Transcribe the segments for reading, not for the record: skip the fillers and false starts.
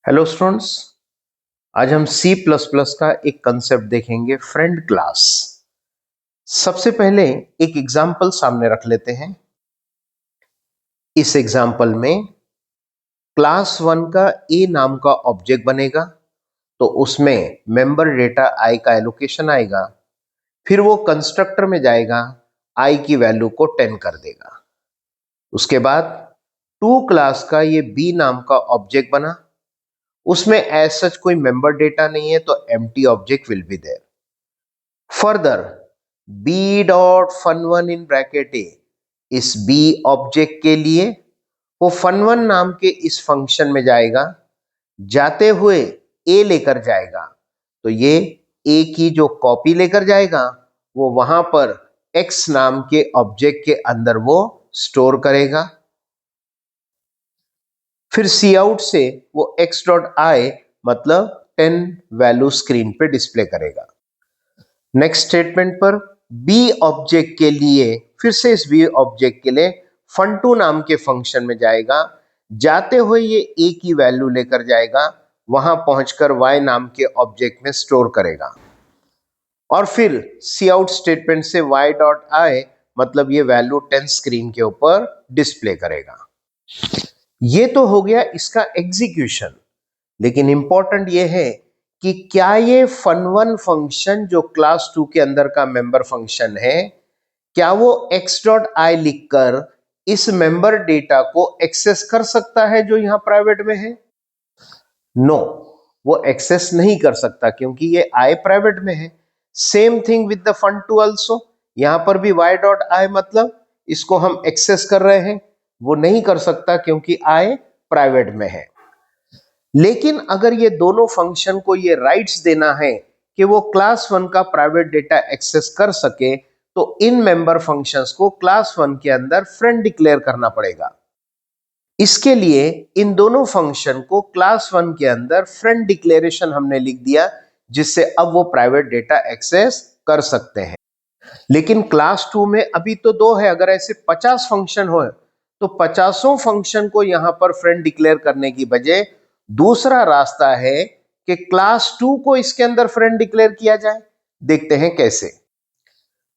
Hello students, आज हम C++ का एक कंसेप्ट देखेंगे, फ्रेंड क्लास। सबसे पहले एक एग्जाम्पल सामने रख लेते हैं। इस एग्जाम्पल में क्लास 1 का A नाम का ऑब्जेक्ट बनेगा, तो उसमें मेंबर डेटा I का एलोकेशन आएगा। फिर वो कंस्ट्रक्टर में जाएगा, I की वैल्यू को 10 कर देगा। उसके बाद 2 क्लास का ये B नाम का ऑब्जेक्ट बना, उसमें एज सच कोई मेंबर डेटा नहीं है, तो empty object will be there. Further b dot fun1 in bracket a, इस b ऑब्जेक्ट के लिए वो fun1 नाम के इस फंक्शन में जाएगा, जाते हुए a लेकर जाएगा, तो ये a की जो कॉपी लेकर जाएगा वो वहां पर x नाम के ऑब्जेक्ट के अंदर वो स्टोर करेगा। फिर सी आउट से वो x डॉट आई मतलब 10 वैल्यू स्क्रीन पे डिस्प्ले करेगा। नेक्स्ट स्टेटमेंट पर b ऑब्जेक्ट के लिए फिर से इस b ऑब्जेक्ट के लिए fun2 नाम के फंक्शन में जाएगा, जाते हुए ये a की वैल्यू लेकर जाएगा, वहां पहुंचकर y नाम के ऑब्जेक्ट में स्टोर करेगा। और फिर सी आउट स्टेटमेंट से y डॉट आई मतलब ये वैल्यू 10 स्क्रीन के ऊपर डिस्प्ले करेगा। ये तो हो गया इसका एग्जीक्यूशन, लेकिन इंपॉर्टेंट ये है कि क्या ये fun1 फंक्शन जो क्लास 2 के अंदर का मेंबर फंक्शन है, क्या वो x डॉट आई लिखकर इस मेंबर डेटा को एक्सेस कर सकता है जो यहां प्राइवेट में है? नो, वो एक्सेस नहीं कर सकता क्योंकि ये i प्राइवेट में है। Same thing with the fun2 also, यहां पर भी y डॉट आई मतलब इसको हम एक्सेस कर रहे हैं, वो नहीं कर सकता क्योंकि i प्राइवेट में है। लेकिन अगर ये दोनों फंक्शन को ये राइट्स देना है कि वो क्लास 1 का प्राइवेट डेटा एक्सेस कर सके, तो इन मेंबर फंक्शंस को क्लास 1 के अंदर फ्रेंड डिक्लेयर करना पड़ेगा। इसके लिए इन दोनों फंक्शन को क्लास 1 के अंदर फ्रेंड डिक्लेरेशन हमने लिख दिया, जिससे अब वो प्राइवेट डेटा एक्सेस कर सकते हैं। लेकिन क्लास 2 में अभी तो 2 है, अगर ऐसे 50 फंक्शन हो तो 50 फंक्शन को यहां पर फ्रेंड डिक्लेयर करने की बजाय दूसरा रास्ता है कि क्लास 2 को इसके अंदर फ्रेंड डिक्लेयर किया जाए। देखते हैं कैसे।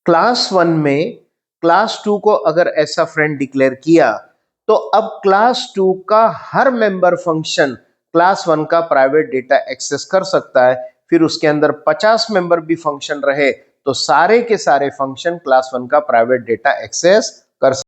क्लास 1 में क्लास 2 को अगर ऐसा फ्रेंड डिक्लेयर किया, तो अब क्लास 2 का हर मेंबर फंक्शन क्लास 1 का प्राइवेट डेटा एक्सेस कर सकता है। फिर उसके अंदर 50 मेंबर भी फंक्शन रहे तो सारे के सारे फंक्शन क्लास 1 का प्राइवेट डेटा एक्सेस कर सकते हैं।